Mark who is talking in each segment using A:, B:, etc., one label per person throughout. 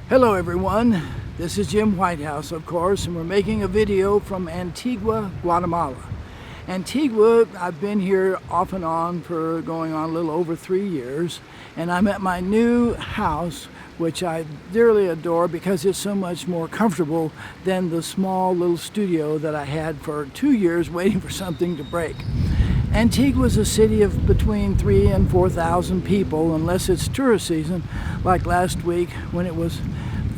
A: Hello everyone, this is Jim Whitehouse, of course, and we're making a video from Antigua, Guatemala. Antigua, I've been here off and on for going on a little over 3 years, and I'm at my new house, which I dearly adore because it's so much more comfortable than the small little studio that I had for 2 years waiting for something to break. Antigua is a city of between 3,000 and 4,000 people, unless it's tourist season, like last week when it was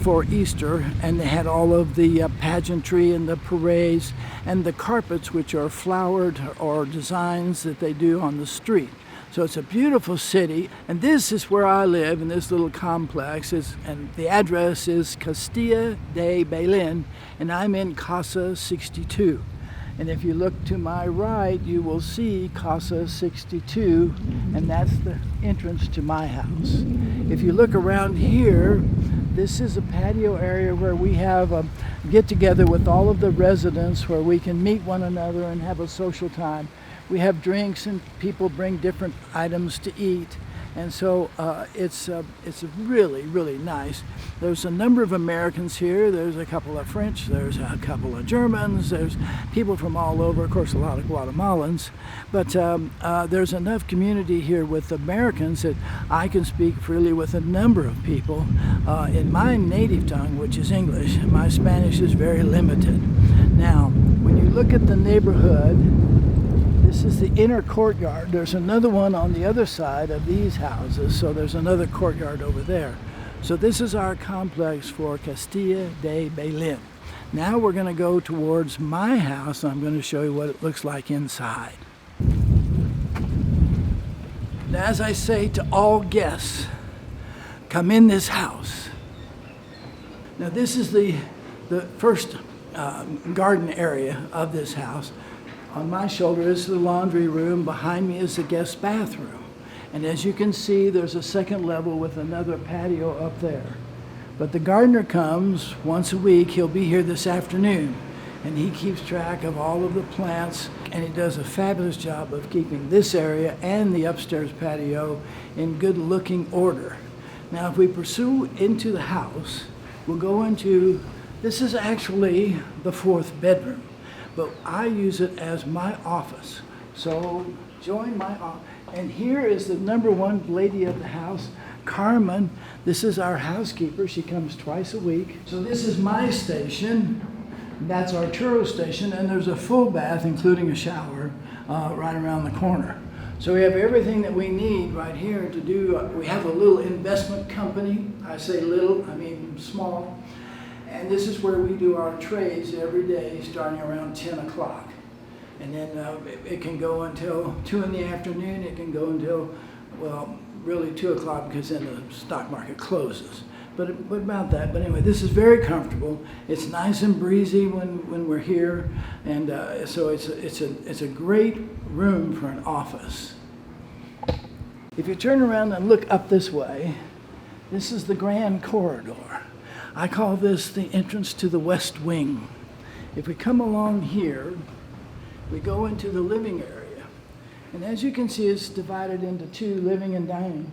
A: for Easter, and they had all of the pageantry and the parades and the carpets, which are flowered or designs that they do on the street. So it's a beautiful city, and this is where I live in this little complex, and the address is Castilla de Belén, and I'm in Casa 62. And if you look to my right, you will see Casa 62, and that's the entrance to my house. If you look around here, this is a patio area where we have a get-together with all of the residents where we can meet one another and have a social time. We have drinks and people bring different items to eat. And so it's really, really nice. There's a number of Americans here. There's a couple of French, there's a couple of Germans, there's people from all over, of course a lot of Guatemalans. But there's enough community here with Americans that I can speak freely with a number of people in my native tongue, which is English. My Spanish is very limited. Now, when you look at the neighborhood, this is the inner courtyard. There's another one on the other side of these houses, so there's another courtyard over there. So this is our complex for Castilla de Belén. Now we're going to go towards my house, and I'm going to show you what it looks like inside. Now, as I say to all guests, come in this house. Now this is the first garden area of this house. On my shoulder is the laundry room. Behind me is the guest bathroom. And as you can see, there's a second level with another patio up there. But the gardener comes once a week. He'll be here this afternoon. And he keeps track of all of the plants. And he does a fabulous job of keeping this area and the upstairs patio in good looking order. Now, if we pursue into the house, we'll go into, this is actually the fourth bedroom. But I use it as my office. So join my office. And here is the number one lady of the house, Carmen. This is our housekeeper. She comes twice a week. So this is my station. That's our churro station. And there's a full bath, including a shower, right around the corner. So we have everything that we need right here to do. We have a little investment company. I say little, I mean small. And this is where we do our trades every day, starting around 10 o'clock. And then it can go until 2 in the afternoon. It can go until, well, really 2 o'clock because then the stock market closes. But about that. But anyway, this is very comfortable. It's nice and breezy when we're here. And so it's a great room for an office. If you turn around and look up this way, this is the grand corridor. I call this the entrance to the West Wing. If we come along here, we go into the living area. And as you can see, it's divided into two, living and dining.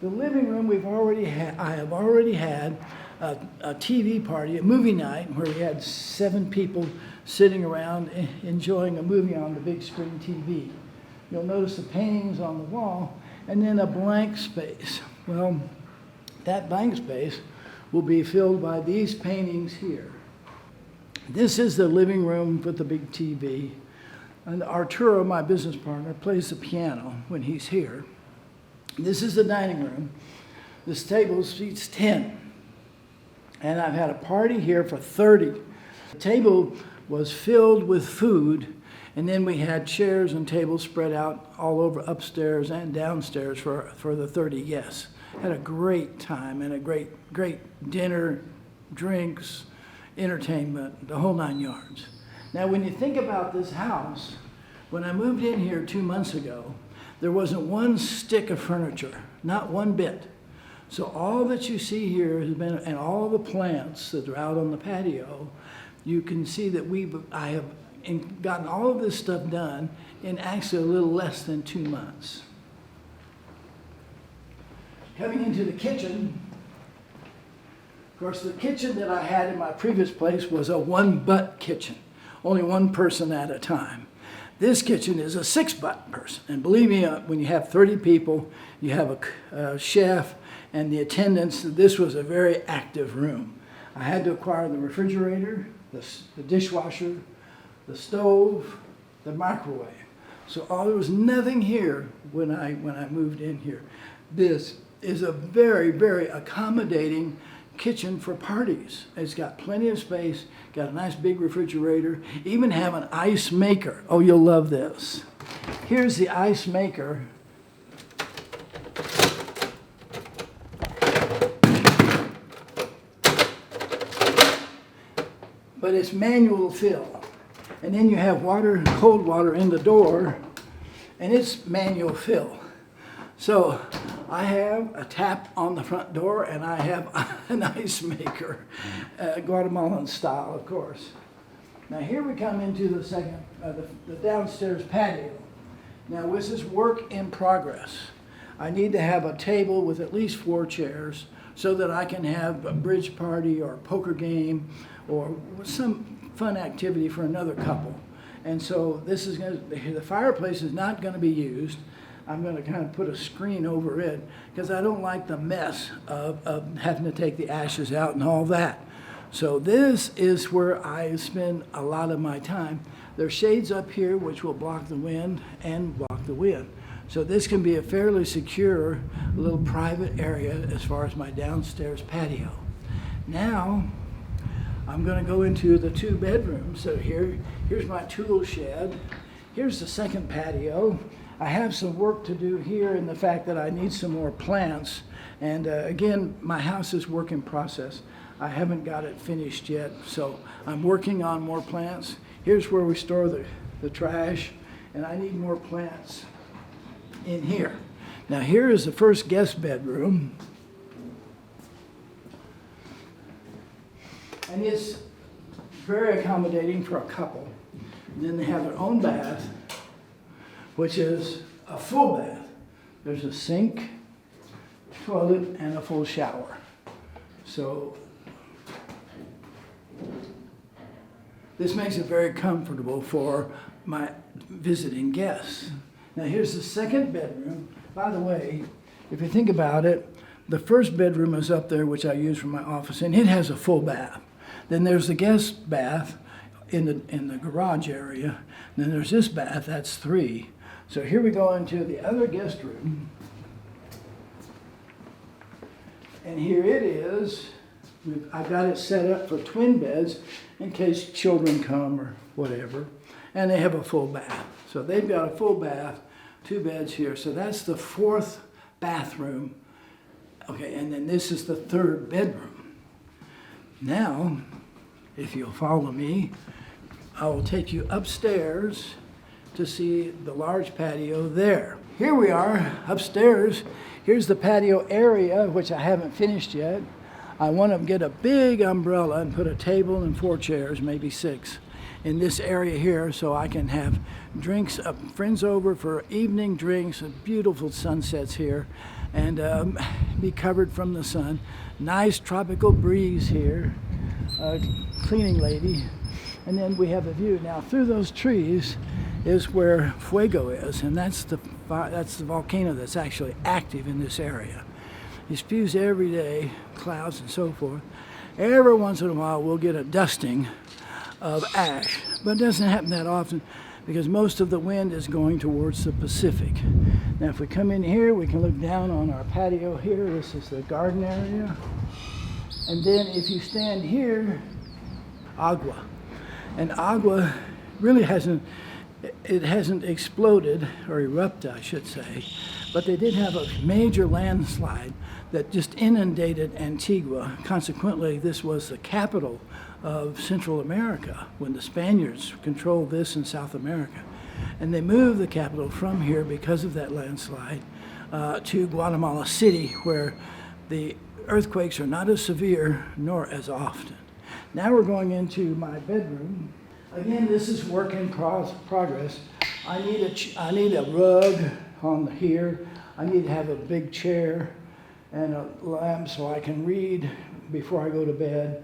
A: The living room, I have already had a TV party, a movie night, where we had 7 people sitting around enjoying a movie on the big screen TV. You'll notice the paintings on the wall, and then a blank space. Well, that blank space will be filled by these paintings here. This is the living room with the big TV. And Arturo, my business partner, plays the piano when he's here. This is the dining room. This table seats 10. And I've had a party here for 30. The table was filled with food, and then we had chairs and tables spread out all over upstairs and downstairs for the 30 guests. Had a great time and a great dinner, drinks, entertainment, the whole 9 yards. Now, when you think about this house, when I moved in here 2 months ago, there wasn't one stick of furniture, not one bit. So all that you see here has been, and all the plants that are out on the patio, you can see that I have gotten all of this stuff done in actually a little less than 2 months. Coming into the kitchen, Of course, the kitchen that I had in my previous place was a one-butt kitchen, only one person at a time. This kitchen is a six-butt person. And believe me, when you have 30 people, you have a chef and the attendants, this was a very active room. I had to acquire the refrigerator, the dishwasher, the stove, the microwave. So there was nothing here when I moved in here. This is a very, very accommodating kitchen for parties. It's got plenty of space, got a nice big refrigerator, even have an ice maker. Oh, you'll love this. Here's the ice maker. But it's manual fill. And then you have water, cold water in the door, and it's manual fill. So I have a tap on the front door, and I have an ice maker, Guatemalan style, of course. Now here we come into the second, the downstairs patio. Now this is work in progress. I need to have a table with at least 4 chairs so that I can have a bridge party or a poker game or some fun activity for another couple. And so this is going to, the fireplace is not going to be used. I'm going to kind of put a screen over it because I don't like the mess of having to take the ashes out and all that. So this is where I spend a lot of my time. There's shades up here which will block the wind and block the wind. So this can be a fairly secure little private area as far as my downstairs patio. Now I'm going to go into the 2 bedrooms. So here's my tool shed. Here's the second patio. I have some work to do here in the fact that I need some more plants. And again, my house is work in process. I haven't got it finished yet, so I'm working on more plants. Here's where we store the trash, and I need more plants in here. Now here is the first guest bedroom. And it's very accommodating for a couple. And then they have their own bath, which is a full bath. There's a sink, toilet, and a full shower. So this makes it very comfortable for my visiting guests. Now here's the second bedroom. By the way, if you think about it, the first bedroom is up there, which I use for my office, and it has a full bath. Then there's the guest bath in the garage area. Then there's this bath, that's 3. So here we go into the other guest room. And here it is. I've got it set up for twin beds in case children come or whatever. And they have a full bath. So they've got a full bath, 2 beds here. So that's the 4th bathroom. Okay, and then this is the 3rd bedroom. Now, if you'll follow me, I will take you upstairs to see the large patio there. Here we are upstairs. Here's the patio area, which I haven't finished yet. I want to get a big umbrella and put a table and 4 chairs, maybe 6, in this area here so I can have drinks, friends over for evening drinks, and beautiful sunsets here, and be covered from the sun. Nice tropical breeze here, cleaning lady. And then we have a view. Now through those trees is where Fuego is, and that's the volcano that's actually active in this area. It spews every day, clouds and so forth. Every once in a while we'll get a dusting of ash, but it doesn't happen that often because most of the wind is going towards the Pacific. Now if we come in here, we can look down on our patio here. This is the garden area. And then if you stand here, Agua. And Agua really hasn't exploded, or erupted, I should say, but they did have a major landslide that just inundated Antigua. Consequently, this was the capital of Central America when the Spaniards controlled this in South America. And they moved the capital from here because of that landslide to Guatemala City, where the earthquakes are not as severe nor as often. Now we're going into my bedroom. Again, this is work in progress. I need a rug on here. I need to have a big chair and a lamp so I can read before I go to bed.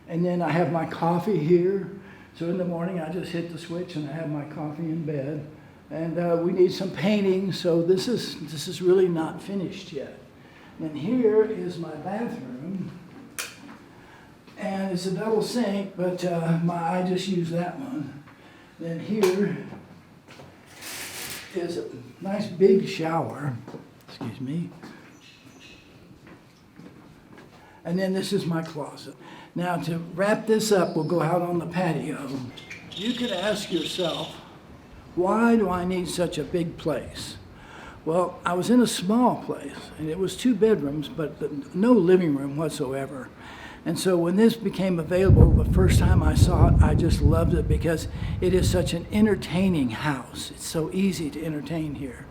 A: And then I have my coffee here. So in the morning, I just hit the switch and I have my coffee in bed. And we need some painting, so this is really not finished yet. And here is my bathroom. And it's a double sink, but I just use that one. Then here is a nice big shower. Excuse me. And then this is my closet. Now to wrap this up, we'll go out on the patio. You could ask yourself, why do I need such a big place? Well, I was in a small place, and it was 2 bedrooms, but no living room whatsoever. And so when this became available, the first time I saw it, I just loved it because it is such an entertaining house. It's so easy to entertain here.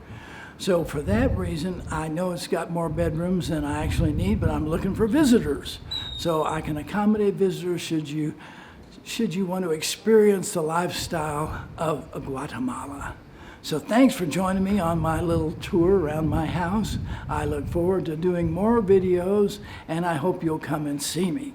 A: So for that reason, I know it's got more bedrooms than I actually need, but I'm looking for visitors. So I can accommodate visitors should you want to experience the lifestyle of Guatemala. So thanks for joining me on my little tour around my house. I look forward to doing more videos, and I hope you'll come and see me.